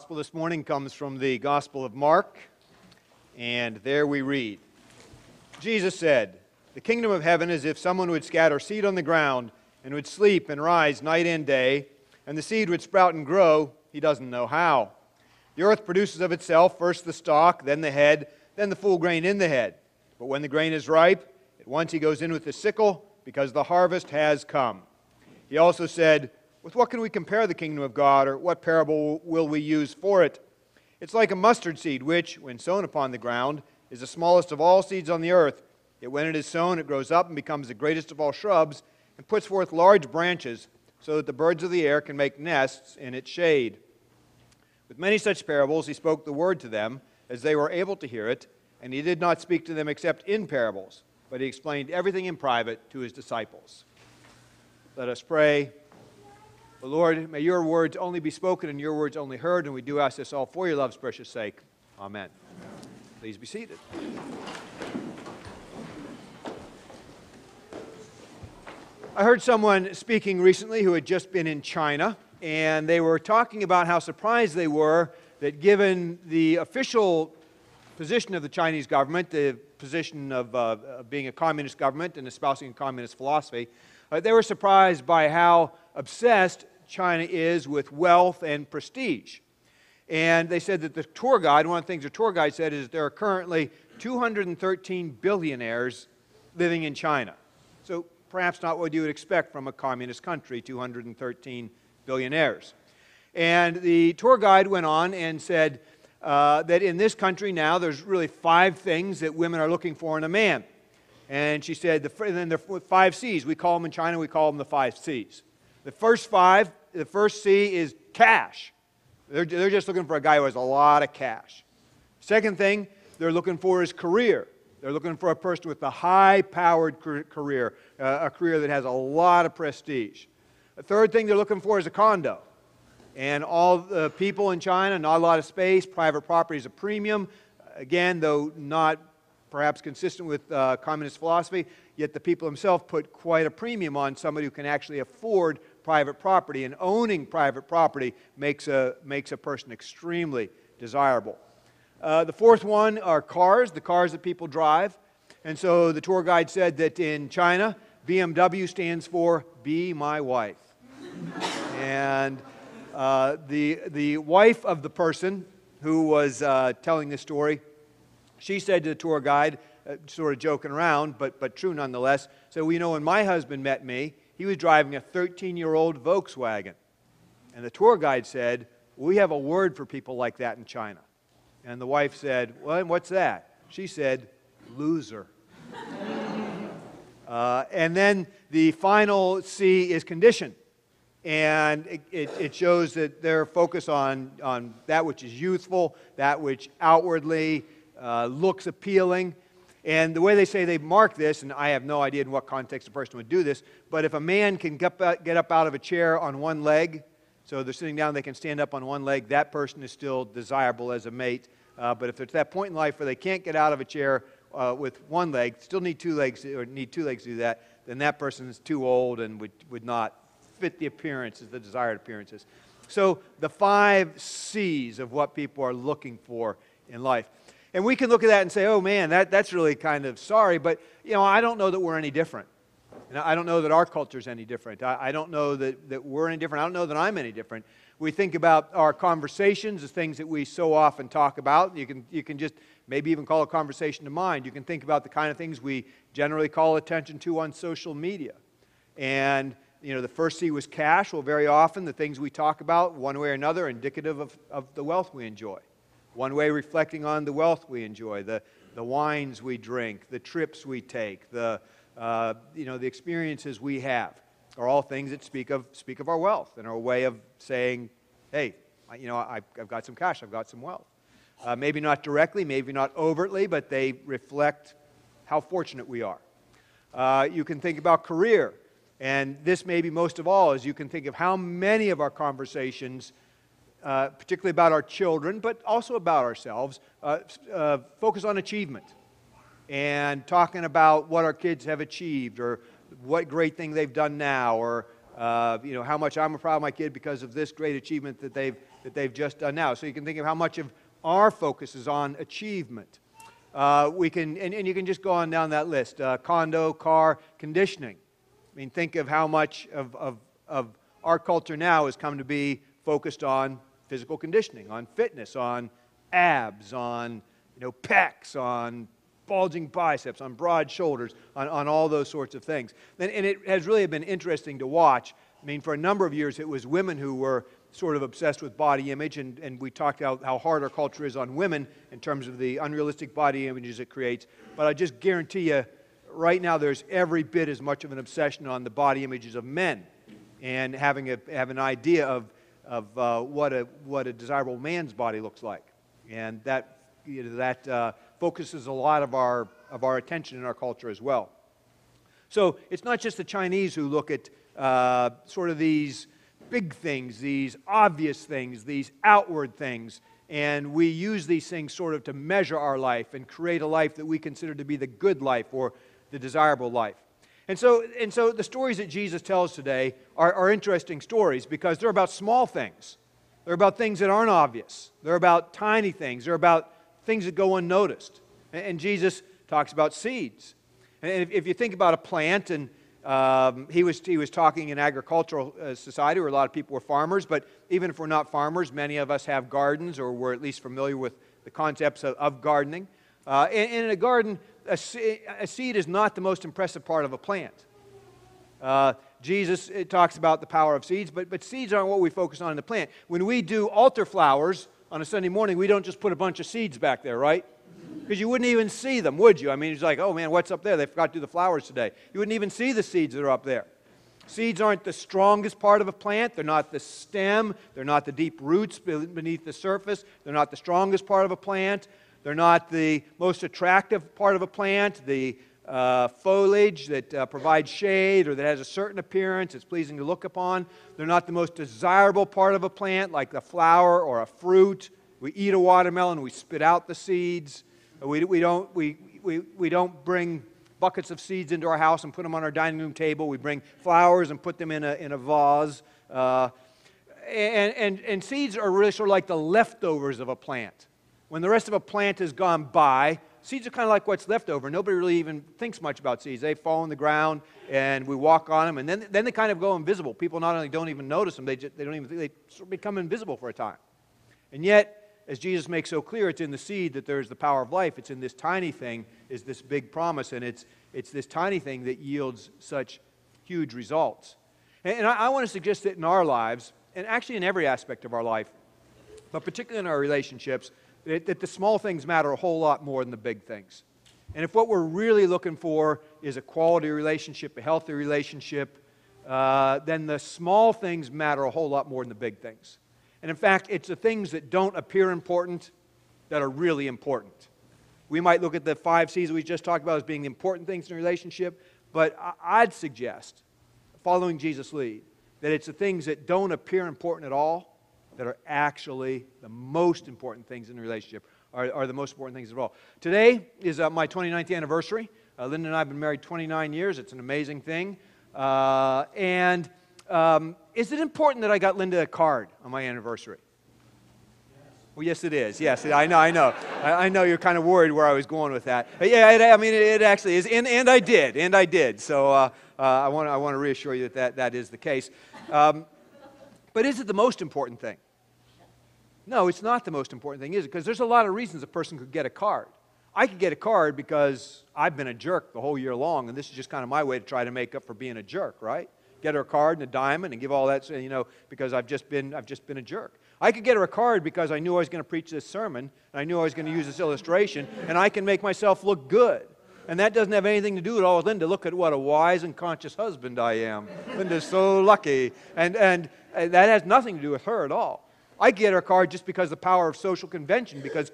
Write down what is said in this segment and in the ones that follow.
Gospel this morning comes from the Gospel of Mark, and there we read, Jesus said, "The kingdom of heaven is if someone would scatter seed on the ground and would sleep and rise night and day, and the seed would sprout and grow, he doesn't know how. The earth produces of itself first the stalk, then the head, then the full grain in the head. But when the grain is ripe, at once he goes in with the sickle, because the harvest has come." He also said, "With what can we compare the kingdom of God, or what parable will we use for it? It's like a mustard seed, which, when sown upon the ground, is the smallest of all seeds on the earth. Yet when it is sown, it grows up and becomes the greatest of all shrubs, and puts forth large branches, so that the birds of the air can make nests in its shade." With many such parables he spoke the word to them, as they were able to hear it, and he did not speak to them except in parables, but he explained everything in private to his disciples. Let us pray. O Lord, may your words only be spoken and your words only heard, and we do ask this all for your love's precious sake. Amen. Please be seated. I heard someone speaking recently who had just been in China, and they were talking about how surprised they were that given the official position of the Chinese government, the position of being a communist government and espousing a communist philosophy, they were surprised by how obsessed China is with wealth and prestige. And they said that the tour guide, one of the things the tour guide said is that there are currently 213 billionaires living in China. So perhaps not what you would expect from a communist country, 213 billionaires. And the tour guide went on and said that in this country now there's really 5 things that women are looking for in a man. And she said, then there are 5 C's. We call them in China, we call them the 5 C's. The first C is cash. They're just looking for a guy who has a lot of cash. Second thing they're looking for is career. They're looking for a person with a high-powered career, a career that has a lot of prestige. The third thing they're looking for is a condo. And all the people in China, not a lot of space, private property is a premium. Again, though not perhaps consistent with communist philosophy, yet the people themselves put quite a premium on somebody who can actually afford private property, and owning private property makes a person extremely desirable. The fourth one are cars, the cars that people drive. And so the tour guide said that in China, BMW stands for "Be My Wife." And the wife of the person who was telling this story, she said to the tour guide, sort of joking around, but true nonetheless, so we know when my husband met me, he was driving a 13-year-old Volkswagen. And the tour guide said, "We have a word for people like that in China." And the wife said, "Well, what's that?" She said, "Loser." And then the final C is condition. And it shows that they're focused on that which is youthful, that which outwardly looks appealing. And the way they say they mark this, and I have no idea in what context a person would do this, but if a man can get up out of a chair on one leg, so they're sitting down, they can stand up on one leg, that person is still desirable as a mate. But if it's that point in life where they can't get out of a chair with one leg, still need 2 legs, or need 2 legs to do that, then that person is too old and would not fit the appearances, the desired appearances. So the 5 C's of what people are looking for in life. And we can look at that and say, oh man, that's really kind of sorry, but I don't know that we're any different. And I don't know that our culture is any different. I don't know that we're any different. I don't know that I'm any different. We think about our conversations, the things that we so often talk about. You can just maybe even call a conversation to mind. You can think about the kind of things we generally call attention to on social media. And the first C was cash. Well, very often the things we talk about, one way or another, are indicative of the wealth we enjoy. One way reflecting on the wealth we enjoy, the wines we drink, the trips we take, the experiences we have, are all things that speak of our wealth and our way of saying, hey, I've got some cash, I've got some wealth. Maybe not directly, maybe not overtly, but they reflect how fortunate we are. You can think about career, and this maybe most of all is you can think of how many of our conversations, particularly about our children, but also about ourselves, focus on achievement and talking about what our kids have achieved or what great thing they've done now, or how much I'm proud of my kid because of this great achievement that that they've just done now. So you can think of how much of our focus is on achievement. We can, and you can just go on down that list. Condo, car, conditioning. I mean, think of how much of our culture now has come to be focused on physical conditioning, on fitness, on abs, on pecs, on bulging biceps, on broad shoulders, on all those sorts of things. And it has really been interesting to watch. I mean, for a number of years, it was women who were sort of obsessed with body image, and we talked about how hard our culture is on women in terms of the unrealistic body images it creates. But I just guarantee you, right now there's every bit as much of an obsession on the body images of men, and have an idea of what a desirable man's body looks like, and that focuses a lot of our attention in our culture as well. So it's not just the Chinese who look at sort of these big things, these obvious things, these outward things, and we use these things sort of to measure our life and create a life that we consider to be the good life or the desirable life. And so the stories that Jesus tells today are interesting stories because they're about small things. They're about things that aren't obvious. They're about tiny things. They're about things that go unnoticed. And Jesus talks about seeds. And if you think about a plant, and he was talking in agricultural society where a lot of people were farmers, but even if we're not farmers, many of us have gardens, or we're at least familiar with the concepts of gardening. And in a garden, a seed is not the most impressive part of a plant. Jesus talks about the power of seeds, but seeds aren't what we focus on in the plant. When we do altar flowers on a Sunday morning, we don't just put a bunch of seeds back there, right? Because you wouldn't even see them, would you? I mean, it's like, oh man, what's up there? They forgot to do the flowers today. You wouldn't even see the seeds that are up there. Seeds aren't the strongest part of a plant. They're not the stem. They're not the deep roots beneath the surface. They're not the strongest part of a plant. They're not the most attractive part of a plant, the foliage that provides shade or that has a certain appearance, it's pleasing to look upon. They're not the most desirable part of a plant, like the flower or a fruit. We eat a watermelon, we spit out the seeds. We don't bring buckets of seeds into our house and put them on our dining room table. We bring flowers and put them in a vase. And seeds are really sort of like the leftovers of a plant. When the rest of a plant has gone by, seeds are kind of like what's left over. Nobody really even thinks much about seeds. They fall on the ground, and we walk on them, and then they kind of go invisible. People not only don't even notice them, they sort of become invisible for a time. And yet, as Jesus makes so clear, it's in the seed that there's the power of life. It's in this tiny thing is this big promise, and it's this tiny thing that yields such huge results. And I want to suggest that in our lives, and actually in every aspect of our life, but particularly in our relationships, that the small things matter a whole lot more than the big things. And if what we're really looking for is a quality relationship, a healthy relationship, then the small things matter a whole lot more than the big things. And in fact, it's the things that don't appear important that are really important. We might look at the 5 C's we just talked about as being the important things in a relationship, but I'd suggest, following Jesus' lead, that it's the things that don't appear important at all that are actually the most important things in a relationship, are the most important things of all. Today is my 29th anniversary. Linda and I have been married 29 years. It's an amazing thing. Is it important that I got Linda a card on my anniversary? Yes. Well, yes, it is. Yes, I know. I know you're kind of worried where I was going with that. Yeah, it actually is, and I did. So I want to reassure you that is the case. But is it the most important thing? No, it's not the most important thing, is it? Because there's a lot of reasons a person could get a card. I could get a card because I've been a jerk the whole year long, and this is just kind of my way to try to make up for being a jerk, right? Get her a card and a diamond and give all that, because I've just been a jerk. I could get her a card because I knew I was going to preach this sermon, and I knew I was going to use this illustration, and I can make myself look good. And that doesn't have anything to do at all with Linda. Look at what a wise and conscious husband I am. Linda's so lucky. And that has nothing to do with her at all. I get her a card just because of the power of social convention, because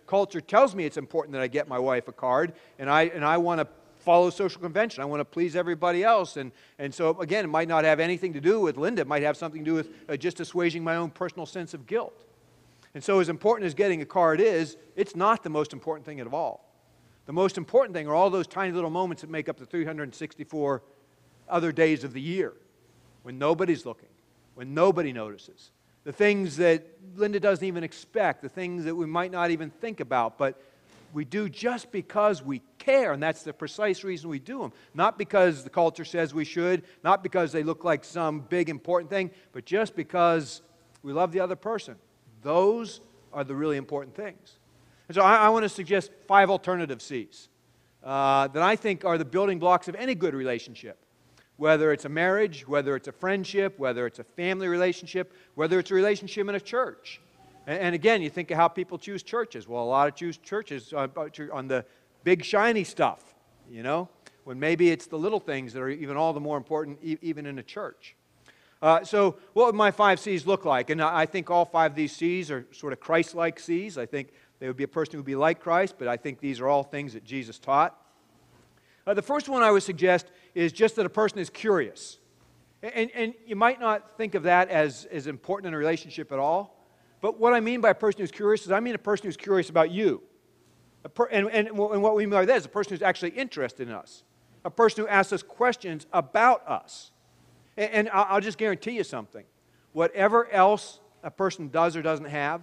culture tells me it's important that I get my wife a card, and I want to follow social convention. I want to please everybody else. And so, again, it might not have anything to do with Linda. It might have something to do with just assuaging my own personal sense of guilt. And so as important as getting a card is, it's not the most important thing of all. The most important thing are all those tiny little moments that make up the 364 other days of the year when nobody's looking, when nobody notices, the things that Linda doesn't even expect, the things that we might not even think about, but we do just because we care, and that's the precise reason we do them. Not because the culture says we should, not because they look like some big important thing, but just because we love the other person. Those are the really important things. And so I want to suggest 5 alternative C's that I think are the building blocks of any good relationship. Whether it's a marriage, whether it's a friendship, whether it's a family relationship, whether it's a relationship in a church. And again, you think of how people choose churches. Well, a lot of choose churches on the big shiny stuff, when maybe it's the little things that are even all the more important, even in a church. So what would my 5 C's look like? And I think all 5 of these C's are sort of Christ-like C's. I think they would be a person who would be like Christ, but I think these are all things that Jesus taught. The first one I would suggest is just that a person is curious. And you might not think of that as important in a relationship at all. But what I mean by a person who's curious is I mean a person who's curious about you. And what we mean by that is a person who's actually interested in us. A person who asks us questions about us. And I'll just guarantee you something. Whatever else a person does or doesn't have,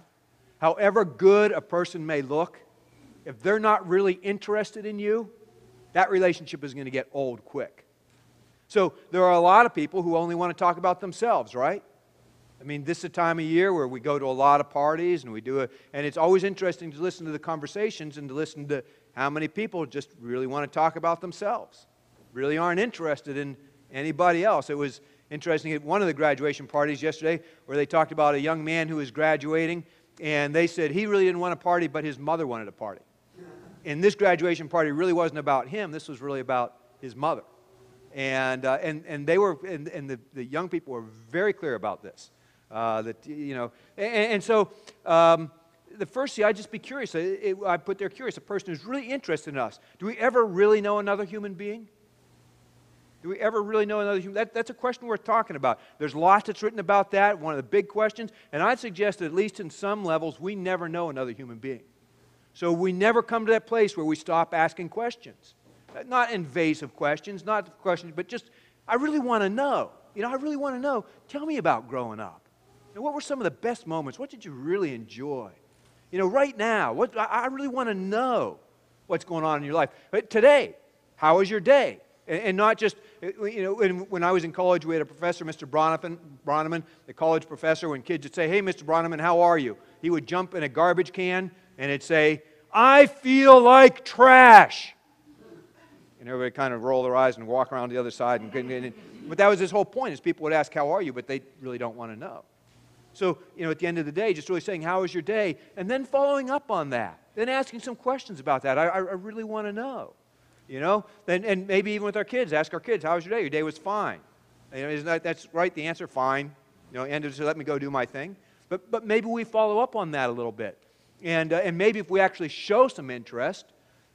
however good a person may look, if they're not really interested in you, that relationship is going to get old quick. So there are a lot of people who only want to talk about themselves, right? I mean, this is a time of year where we go to a lot of parties and and it's always interesting to listen to the conversations and to listen to how many people just really want to talk about themselves, really aren't interested in anybody else. It was interesting at one of the graduation parties yesterday where they talked about a young man who was graduating, and they said he really didn't want to party, but his mother wanted to party. And this graduation party really wasn't about him. This was really about his mother. And the young people were very clear about this. So the first C, I'd just be curious. I put there curious, a person who's really interested in us. Do we ever really know another human being? Do we ever really know another human? That's a question worth talking about. There's lots that's written about that, one of the big questions. And I'd suggest that at least in some levels, we never know another human being. So we never come to that place where we stop asking questions. Not invasive questions, not questions, but just, I really want to know. I really want to know. Tell me about growing up. What were some of the best moments? What did you really enjoy? Right now, I really want to know what's going on in your life. But today, how was your day? And not just, when I was in college, we had a professor, Mr. Broneman, the college professor, when kids would say, "Hey, Mr. Broneman, how are you?" He would jump in a garbage can and it'd say, "I feel like trash." And everybody kind of roll their eyes and walk around the other side. But that was his whole point, is people would ask, "How are you?" But they really don't want to know. So, at the end of the day, just really saying, "How was your day?" And then following up on that. Then asking some questions about that. I really want to know. And maybe even with our kids, ask our kids, "How was your day?" "Your day was fine." That's right, the answer, fine. So let me go do my thing. But maybe we follow up on that a little bit. And maybe if we actually show some interest,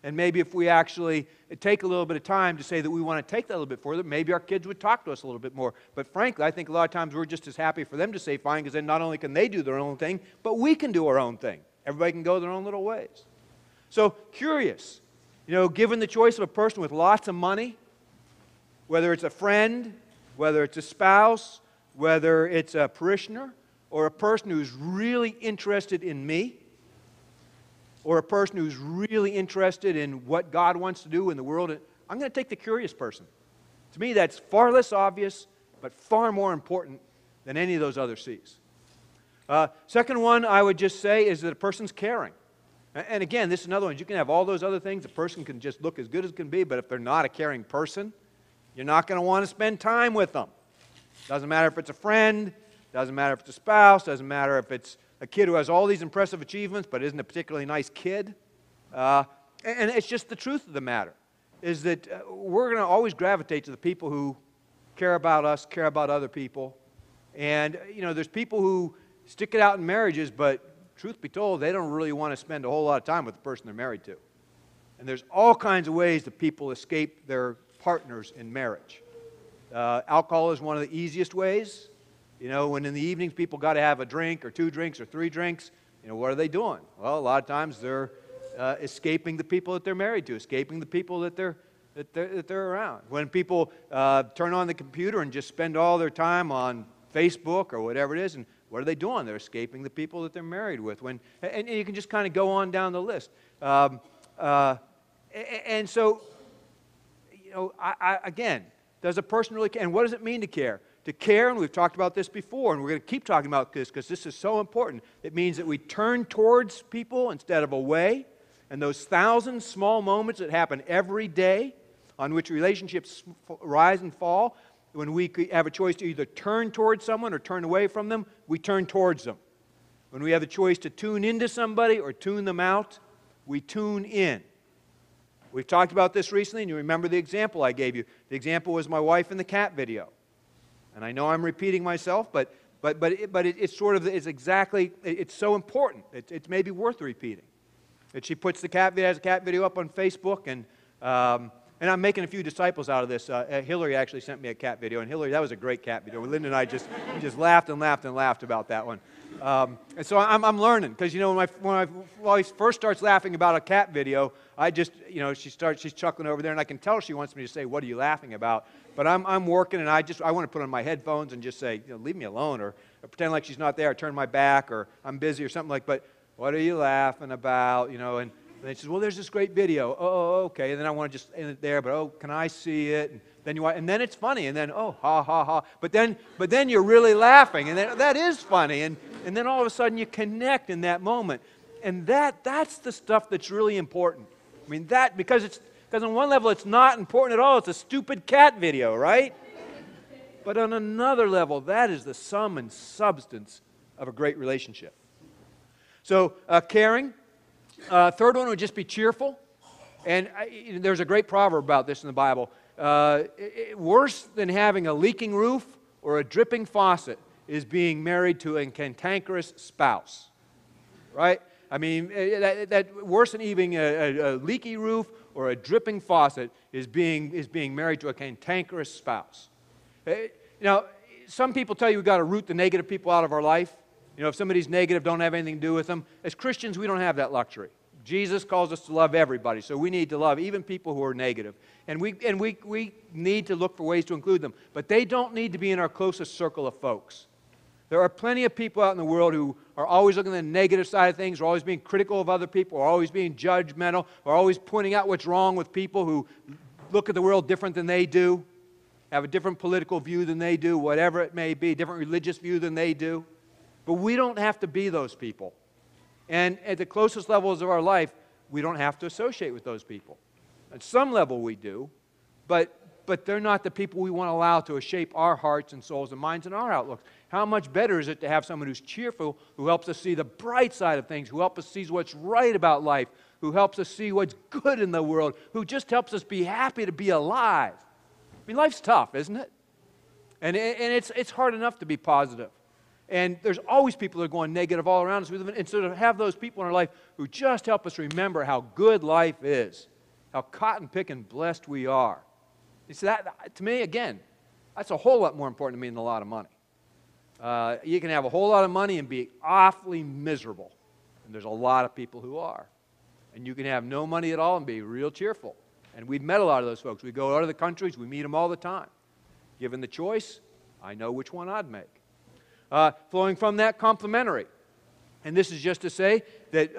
and maybe if we actually take a little bit of time to say that we want to take that a little bit further, maybe our kids would talk to us a little bit more. But frankly, I think a lot of times we're just as happy for them to say fine, because then not only can they do their own thing, but we can do our own thing. Everybody can go their own little ways. So, curious. Given the choice of a person with lots of money, whether it's a friend, whether it's a spouse, whether it's a parishioner, or a person who's really interested in me, or a person who's really interested in what God wants to do in the world, I'm going to take the curious person. To me, that's far less obvious, but far more important than any of those other C's. Second one I would just say is that a person's caring. And again, this is another one. You can have all those other things. A person can just look as good as can be, but if they're not a caring person, you're not going to want to spend time with them. Doesn't matter if it's a friend, doesn't matter if it's a spouse, doesn't matter if it's a kid who has all these impressive achievements but isn't a particularly nice kid. And it's just the truth of the matter, is that we're going to always gravitate to the people who care about us, care about other people. And, there's people who stick it out in marriages, but truth be told, they don't really want to spend a whole lot of time with the person they're married to. And there's all kinds of ways that people escape their partners in marriage. Alcohol is one of the easiest ways. When in the evenings people got to have a drink or 2 drinks or 3 drinks, what are they doing? Well, a lot of times they're escaping the people that they're married to, escaping the people that they're around. When people turn on the computer and just spend all their time on Facebook or whatever it is, and What are they doing? They're escaping the people that they're married with. And you can just kind of go on down the list. And so, again, does a person really care? And what does it mean to care? To care, and we've talked about this before, and we're going to keep talking about this because this is so important. It means that we turn towards people instead of away. And those 1,000 small moments that happen every day on which relationships rise and fall, when we have a choice to either turn towards someone or turn away from them, we turn towards them. When we have the choice to tune into somebody or tune them out, we tune in. We've talked about this recently, and you remember the example I gave you. The example was my wife in the cat video. And I know I'm repeating myself, but it's sort of, it's so important. It's maybe worth repeating. That she puts the cat video, has a cat video up on Facebook, and I'm making a few disciples out of this. Hillary actually sent me a cat video, and Hillary, that was a great cat video. Linda and I just laughed and laughed and laughed about that one. And so I'm learning, because when my wife first starts laughing about a cat video, I just, she's chuckling over there, and I can tell she wants me to say, "What are you laughing about?" But I'm working, and I want to put on my headphones and just say, "Leave me alone," or pretend like she's not there, or turn my back, or I'm busy, or something like. But what are you laughing about? And they says, "Well, there's this great video." "Oh, okay." And then I want to just end it there, but can I see it? And then it's funny, and then ha ha ha. But then you're really laughing, and then that is funny, and then all of a sudden you connect in that moment, and that's the stuff that's really important. I mean because on one level it's not important at all. It's a stupid cat video, right? But on another level, that is the sum and substance of a great relationship. So caring. Third one would just be cheerful. And there's a great proverb about this in the Bible. Worse than having a leaking roof or a dripping faucet is being married to a cantankerous spouse. Right? I mean, that worse than even a leaky roof or a dripping faucet is being married to a cantankerous spouse. Some people tell you we've got to root the negative people out of our life. If somebody's negative, don't have anything to do with them. As Christians, we don't have that luxury. Jesus calls us to love everybody, so we need to love even people who are negative. And we need to look for ways to include them. But they don't need to be in our closest circle of folks. There are plenty of people out in the world who are always looking at the negative side of things, are always being critical of other people, are always being judgmental, are always pointing out what's wrong with people who look at the world different than they do, have a different political view than they do, whatever it may be, different religious view than they do. But we don't have to be those people. And at the closest levels of our life, we don't have to associate with those people. At some level we do, but they're not the people we want to allow to shape our hearts and souls and minds and our outlooks. How much better is it to have someone who's cheerful, who helps us see the bright side of things, who helps us see what's right about life, who helps us see what's good in the world, who just helps us be happy to be alive. I mean, life's tough, isn't it? And it's hard enough to be positive. And there's always people that are going negative all around us. And so to have those people in our life who just help us remember how good life is, how cotton-picking blessed we are. You see, that, to me, again, that's a whole lot more important to me than a lot of money. You can have a whole lot of money and be awfully miserable. And there's a lot of people who are. And you can have no money at all and be real cheerful. And we've met a lot of those folks. We go out of the countries, we meet them all the time. Given the choice, I know which one I'd make. Flowing from that, complementary. And this is just to say that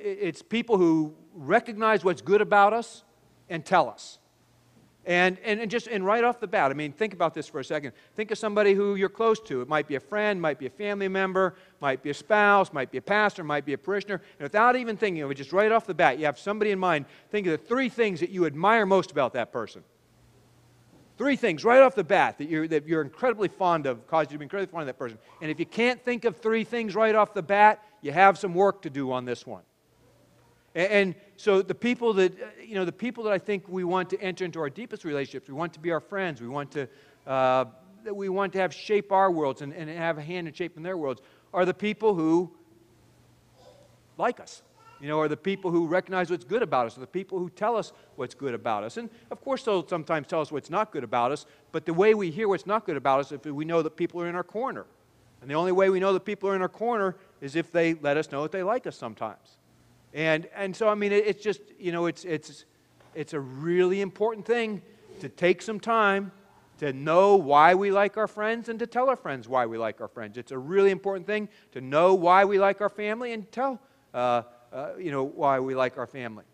it's people who recognize what's good about us and tell us. And right off the bat, I mean, think about this for a second. Think of somebody who you're close to. It might be a friend, might be a family member, might be a spouse, might be a pastor, might be a parishioner. And without even thinking of it, just right off the bat, you have somebody in mind. Think of the 3 things that you admire most about that person. 3 things right off the bat that you're incredibly fond of, cause you to be incredibly fond of that person. And if you can't think of 3 things right off the bat, you have some work to do on this one. And so the people that I think we want to enter into our deepest relationships, we want to be our friends, we want to have shape our worlds and have a hand in shaping their worlds, are the people who like us. Are the people who recognize what's good about us, are the people who tell us what's good about us. And of course they'll sometimes tell us what's not good about us, but the way we hear what's not good about us is if we know that people are in our corner. And the only way we know that people are in our corner is if they let us know that they like us sometimes. And so, I mean, it's just, it's a really important thing to take some time to know why we like our friends and to tell our friends why we like our friends. It's a really important thing to know why we like our family and tell why we like our family.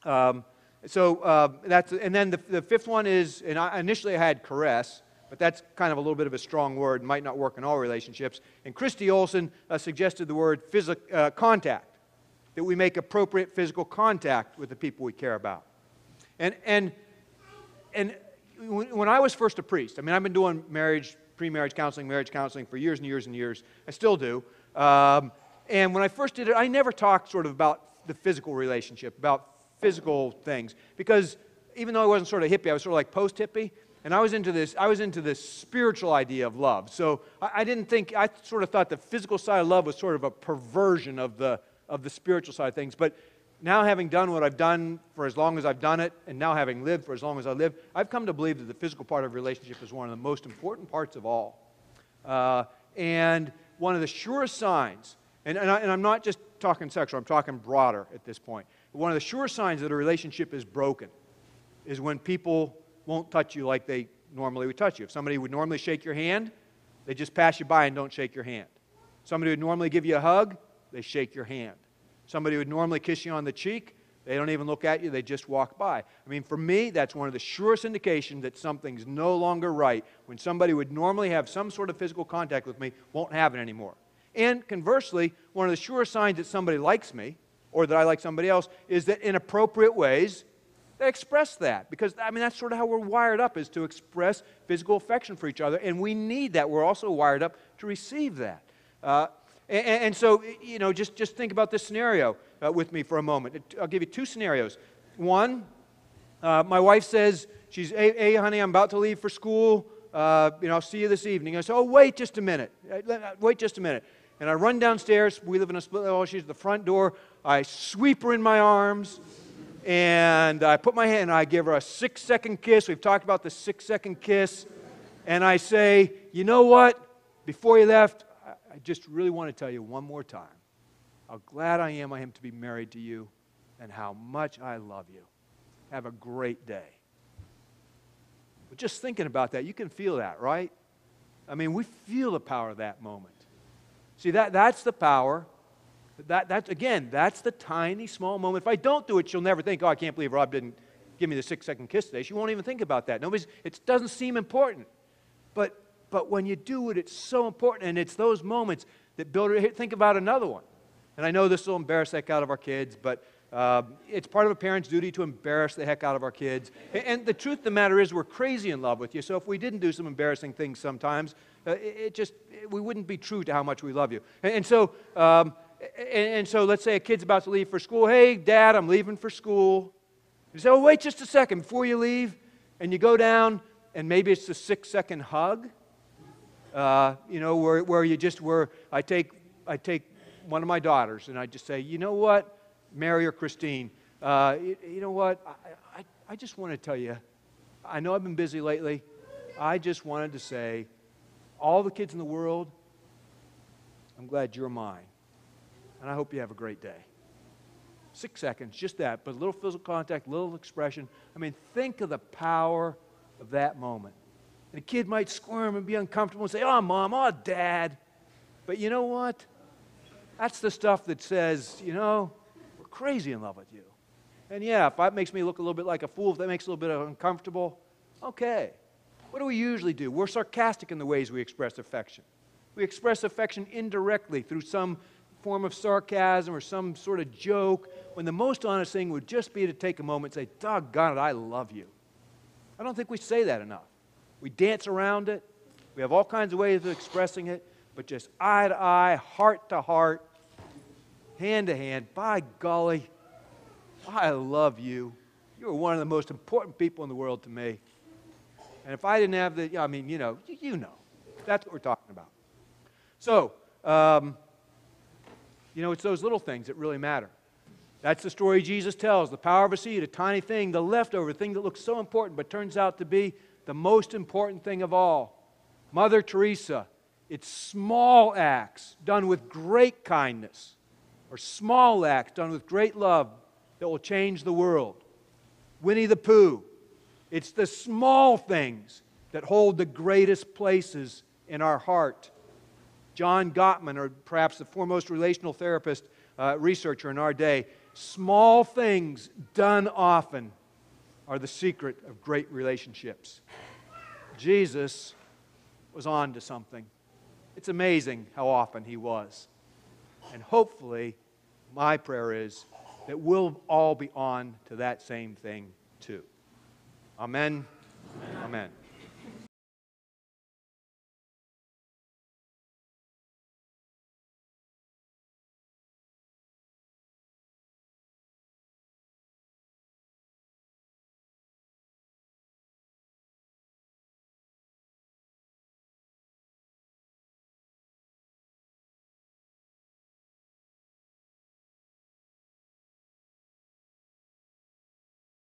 And then the fifth one is, and initially I had caress, but that's kind of a little bit of a strong word, might not work in all relationships. And Christy Olson suggested the word contact, that we make appropriate physical contact with the people we care about. And when I was first a priest, I mean, I've been doing pre-marriage counseling, marriage counseling for years and years and years. I still do. And when I first did it, I never talked sort of about the physical relationship, about physical things, because even though I wasn't sort of hippie, I was sort of like post-hippie, and I was into this spiritual idea of love. So I sort of thought the physical side of love was sort of a perversion of the spiritual side of things. But now, having done what I've done for as long as I've done it, and now having lived for as long as I've lived, I've come to believe that the physical part of a relationship is one of the most important parts of all. And one of the surest signs, and I'm not just talking sexual, I'm talking broader at this point. One of the surest signs that a relationship is broken is when people won't touch you like they normally would touch you. If somebody would normally shake your hand, they just pass you by and don't shake your hand. Somebody would normally give you a hug, they shake your hand. Somebody would normally kiss you on the cheek, they don't even look at you, they just walk by. I mean, for me, that's one of the surest indications that something's no longer right. When somebody would normally have some sort of physical contact with me, won't have it anymore. And conversely, one of the surest signs that somebody likes me, or that I like somebody else, is that in appropriate ways, they express that. Because, I mean, that's sort of how we're wired up, is to express physical affection for each other, and we need that. We're also wired up to receive that. And so, just think about this scenario with me for a moment. I'll give you two scenarios. One, my wife says, hey, honey, I'm about to leave for school. I'll see you this evening. I say, oh, wait just a minute. Wait just a minute. And I run downstairs. We live in a split level. She's at the front door. I sweep her in my arms, and I put my hand, and I give her a 6-second kiss. We've talked about the 6-second kiss. And I say, you know what? Before you left, I just really want to tell you one more time how glad I am to be married to you and how much I love you. Have a great day. But just thinking about that, you can feel that, right? I mean, we feel the power of that moment. See, that's the power. That's the tiny, small moment. If I don't do it, she'll never think, oh, I can't believe Rob didn't give me the 6-second kiss today. She won't even think about that. It doesn't seem important. But when you do it, it's so important, and it's those moments that build it. Think about another one. And I know this will embarrass the heck out of our kids, but it's part of a parent's duty to embarrass the heck out of our kids. And the truth of the matter is we're crazy in love with you, so if we didn't do some embarrassing things sometimes, we wouldn't be true to how much we love you. And so let's say a kid's about to leave for school. Hey, Dad, I'm leaving for school. You say, oh, wait just a second before you leave. And you go down, and maybe it's a 6-second hug. Where I take one of my daughters and I just say, you know what, Mary or Christine, you know what, I just want to tell you, I know I've been busy lately. I just wanted to say, all the kids in the world, I'm glad you're mine. And I hope you have a great day. 6 seconds, just that, but a little physical contact, a little expression. I mean, think of the power of that moment. And a kid might squirm and be uncomfortable and say, oh, Mom, oh, Dad. But you know what? That's the stuff that says, we're crazy in love with you. And yeah, if that makes me look a little bit like a fool, if that makes it a little bit uncomfortable, okay. What do we usually do? We're sarcastic in the ways we express affection. We express affection indirectly through some form of sarcasm or some sort of joke, when the most honest thing would just be to take a moment and say, doggone it, I love you. I don't think we say that enough. We dance around it. We have all kinds of ways of expressing it, but just eye to eye, heart to heart, hand to hand, by golly, I love you. You're one of the most important people in the world to me. And if I didn't have you know. That's what we're talking about. So, it's those little things that really matter. That's the story Jesus tells, the power of a seed, a tiny thing, the leftover, thing that looks so important but turns out to be the most important thing of all. Mother Teresa, it's small acts done with great kindness, or small acts done with great love that will change the world. Winnie the Pooh, it's the small things that hold the greatest places in our heart. John Gottman, or perhaps the foremost relational therapist researcher in our day, small things done often are the secret of great relationships. Jesus was on to something. It's amazing how often he was. And hopefully, my prayer is that we'll all be on to that same thing too. Amen. Amen. Amen.